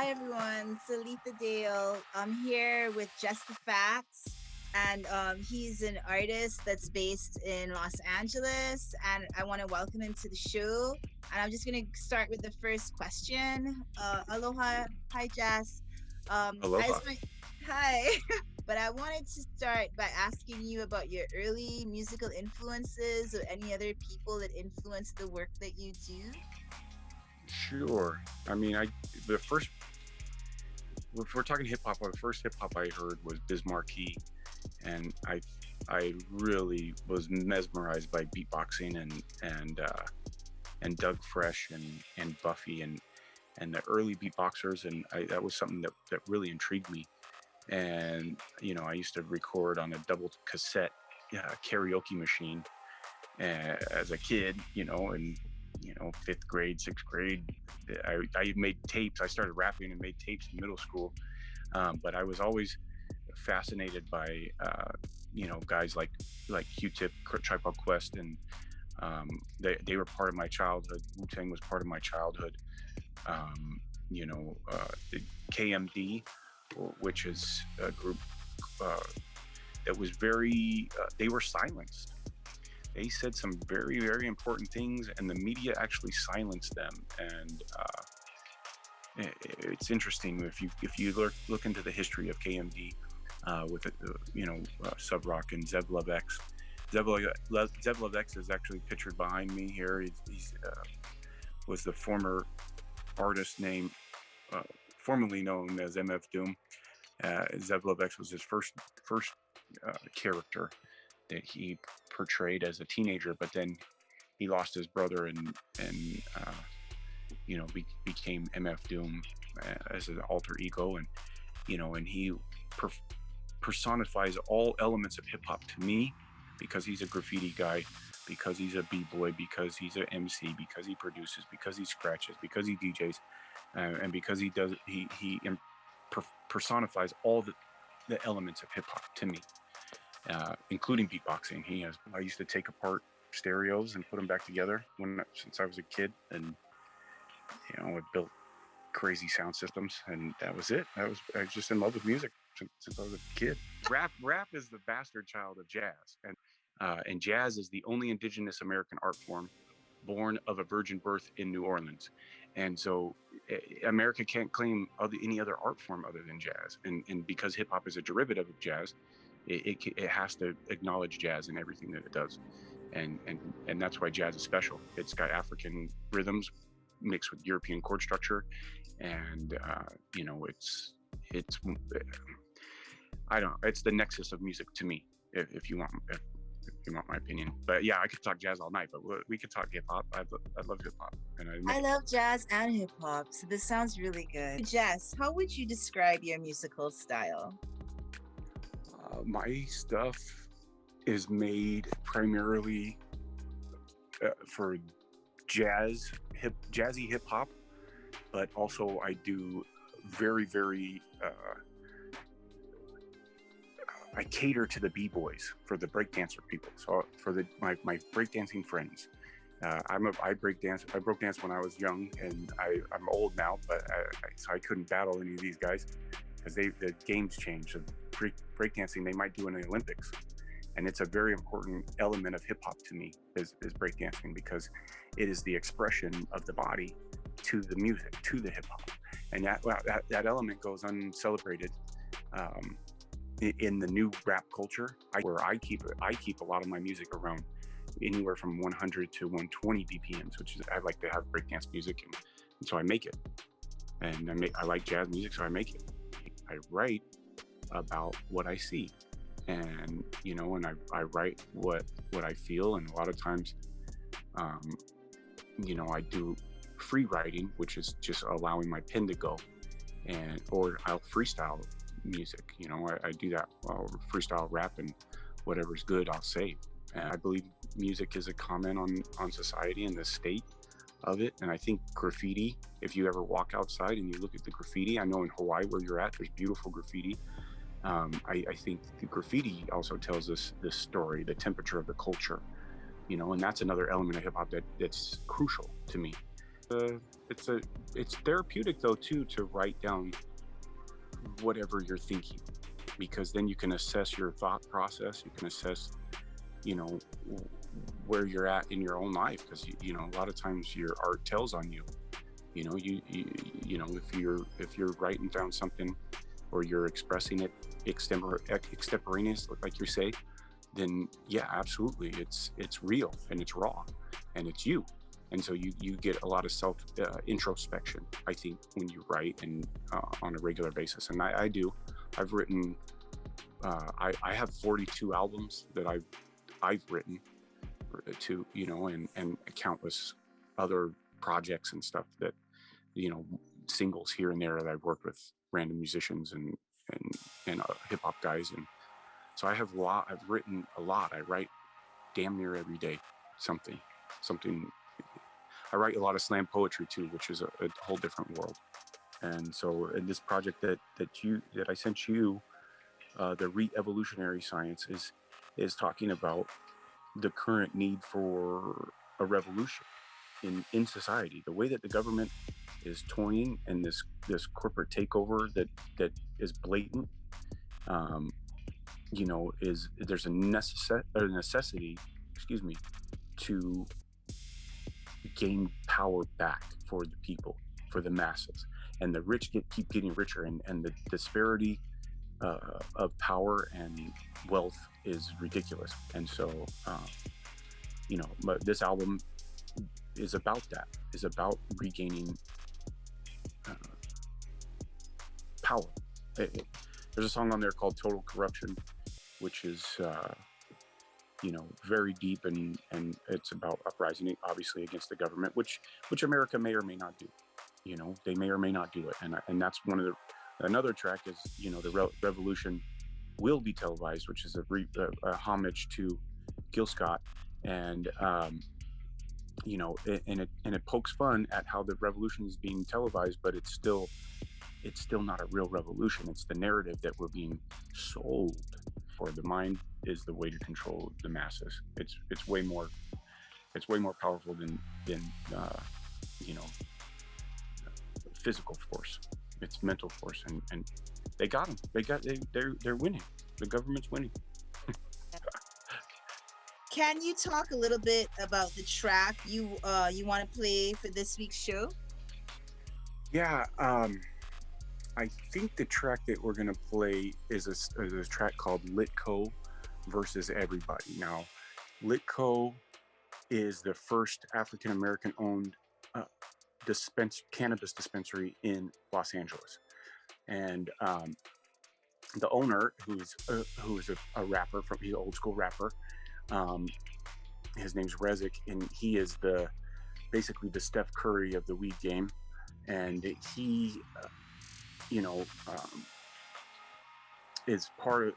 Hi everyone, it's Aletha Dale. I'm here with Jess the Facts, and he's an artist that's based in Los Angeles, and I want to welcome him to the show. And I'm just going to start with the first question. Aloha, hi Jess. Aloha. Hi. But I wanted to start by asking you about your early musical influences or any other people that influenced the work that you do. Sure. I mean, the first, if we're talking hip hop, the first hip hop I heard was Biz Markie, and I really was mesmerized by beatboxing and Doug Fresh and Buffy and the early beatboxers, and that was something that really intrigued me. And I used to record on a double cassette karaoke machine as a kid, and fifth grade, sixth grade, I made tapes. I started rapping and made tapes in middle school. But I was always fascinated by, guys like Q-Tip, Tribe Called Quest, and they were part of my childhood. Wu-Tang was part of my childhood. KMD, which is a group that was they were silenced. They said some very, very important things, and the media actually silenced them. And it's interesting if you look into the history of KMD with Sub Rock and Zev Love X. Zev Love X is actually pictured behind me here. He's was the former artist name, formerly known as MF Doom. Zev Love X was his first character that he portrayed as a teenager, but then he lost his brother and became MF Doom as an alter ego, and he personifies all elements of hip hop to me, because he's a graffiti guy, because he's a b-boy, because he's an MC, because he produces, because he scratches, because he DJs, and because he personifies all the elements of hip hop to me. Including beatboxing. I used to take apart stereos and put them back together since I was a kid, and I built crazy sound systems, and that was it. I was just in love with music since I was a kid. Rap is the bastard child of jazz, and jazz is the only indigenous American art form born of a virgin birth in New Orleans, and so America can't claim any other art form other than jazz, and because hip hop is a derivative of jazz, it has to acknowledge jazz in everything that it does, and that's why jazz is special. It's got African rhythms mixed with European chord structure, and it's I don't know, it's the nexus of music to me, if you want my opinion. But yeah, I could talk jazz all night, but we could talk hip hop. I love hip hop, and I love jazz and hip hop, so this sounds really good. Jess, how would you describe your musical style? My stuff is made primarily for jazzy hip hop, but also I do very, very I cater to the b-boys, for the breakdancer people. So for my breakdancing friends, I broke dance when I was young, and I'm old now, but so I couldn't battle any of these guys, because the games changed. So breakdancing, they might do in the Olympics, and it's a very important element of hip hop to me, is breakdancing, because it is the expression of the body to the music, to the hip hop, and that element goes uncelebrated in the new rap culture, where I keep a lot of my music around anywhere from 100 to 120 BPMs, which is, I like to have breakdance music, and so I make it. And I like jazz music, so I make it. I write about what I see, and and I write what I feel, and a lot of times I do free writing, which is just allowing my pen to go, or I'll freestyle music. I do that. I'll freestyle rap, and whatever's good I'll say. And I believe music is a comment on society and the state of it. And I think graffiti, if you ever walk outside and you look at the graffiti, I know in Hawaii where you're at, there's beautiful graffiti. I think the graffiti also tells us this story, the temperature of the culture, and that's another element of hip hop that's crucial to me. uh, it's a it's therapeutic though too to write down whatever you're thinking, because then you can assess your thought process. You can assess, you know, where you're at in your own life, because you know, a lot of times your art tells on you. You know, you know, if you're writing down something, or you're expressing it extemporaneous, like you say, then yeah, absolutely, it's real and it's raw and it's you. And so you get a lot of self introspection, I think, when you write, and on a regular basis. And I do. I've written. I have 42 albums that I've written to, you know, and countless other projects and stuff that, you know, singles here and there that I've worked with random musicians and hip hop guys. And so I've written a lot. I write damn near every day something. I write a lot of slam poetry too, which is a whole different world. And so in this project that I sent you, the Re-Evolutionary Science is talking about the current need for a revolution in society. The way that the government is toying, and this corporate takeover that is blatant, you know, is there's a necessity, excuse me, to gain power back for the people, for the masses. And the rich keep getting richer, and the disparity of power and wealth is ridiculous. And so, you know, but this album is about that, is about regaining power. There's a song on there called Total Corruption, which is, you know, very deep, and it's about uprising, obviously, against the government, which America may or may not do. You know, they may or may not do it. And that's one of the, another track is, you know, the revolution will be televised, which is a homage to Gil Scott. And, you know, and it pokes fun at how the revolution is being televised, but it's still not a real revolution. It's the narrative that we're being sold. For the mind is the way to control the masses. It's way more powerful than you know, physical force. It's mental force, and they got them. They're winning. The government's winning. Can you talk a little bit about the track you want to play for this week's show? Yeah, I think the track that we're gonna play is a track called Litco versus Everybody. Now, Litco is the first African American owned cannabis dispensary in Los Angeles, and the owner, who is a rapper, he's an old school rapper. His name's Rezik, and he is basically the Steph Curry of the weed game, and he, you know, is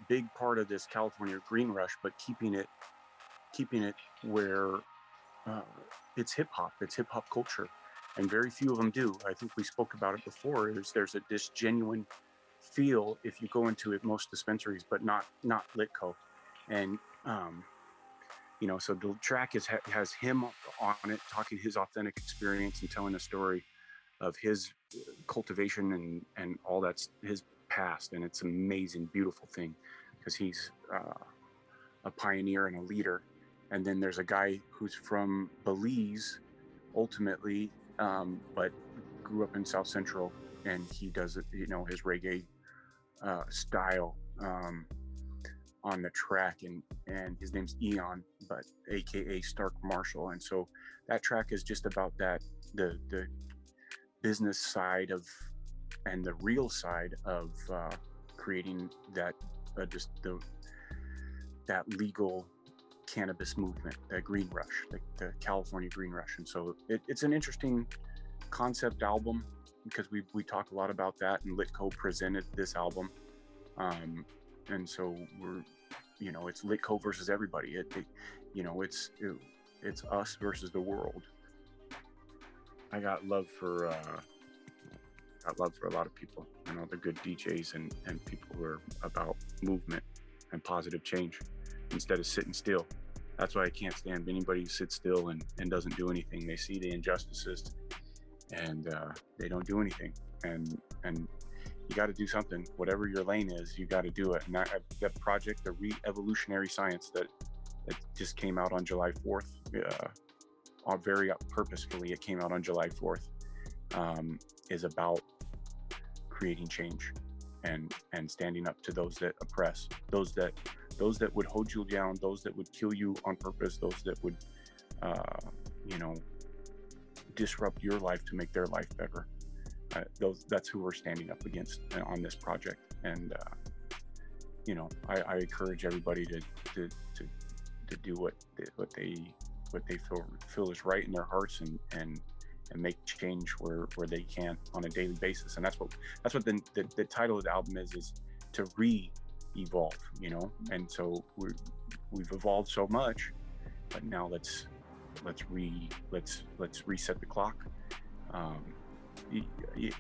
big part of this California green rush, but keeping it where it's hip hop culture, and very few of them do. I think we spoke about it before. There's this genuine feel if you go into it, most dispensaries, but not Litco. And you know, so the track has him on it, talking his authentic experience and telling a story of his cultivation and all that's his past. And it's an amazing, beautiful thing, because he's a pioneer and a leader. And then there's a guy who's from Belize, ultimately, but grew up in South Central, and he does it, you know, his reggae style on the track, and his name's Eon, but AKA Stark Marshall. And so that track is just about that, the business side of, and the real side of creating that that legal cannabis movement, that green rush, the California green rush. And so it's an interesting concept album, because we talk a lot about that, and Litco presented this album, and so we're, you know, it's Litco versus everybody. You know, it's us versus the world. I got love for a lot of people, you know, the good DJs and people who are about movement and positive change instead of sitting still. That's why I can't stand anybody who sits still and doesn't do anything. They see the injustices and they don't do anything. And you got to do something. Whatever your lane is, you got to do it. And that project, the Re-Evolutionary Science that just came out on July 4th, very purposefully, it came out on July 4th, is about creating change and standing up to those that oppress, those that would hold you down, those that would kill you on purpose, those that would, you know, disrupt your life to make their life better. That's who we're standing up against on this project. And you know, I encourage everybody to do what they feel is right in their hearts, and make change where they can on a daily basis. And that's what the title of the album is to re-evolve, you know. And so we've evolved so much, but now let's reset the clock.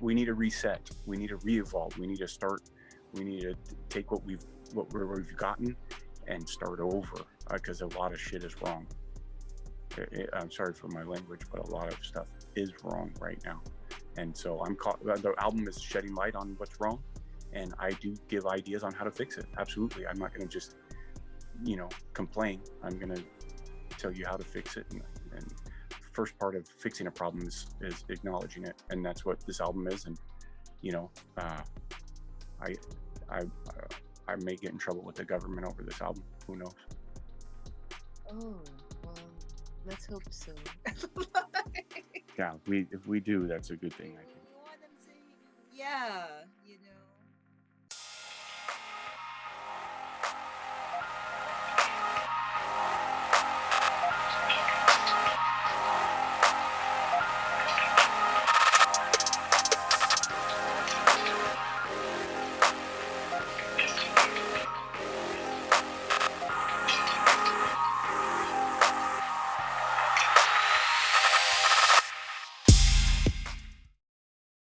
We need a reset. We need to re-evolve. We need to start. We need to take what we've gotten and start over, because a lot of shit is wrong. I'm sorry for my language, but a lot of stuff is wrong right now. And so the album is shedding light on what's wrong, and I do give ideas on how to fix it. Absolutely. I'm not going to just, you know, complain. I'm going to tell you how to fix it. And first part of fixing a problem is acknowledging it. And that's what this album is. And, you know, I may get in trouble with the government over this album. Who knows? Oh, well, let's hope so. Yeah, if we do, that's a good thing, I think. We want them to, yeah.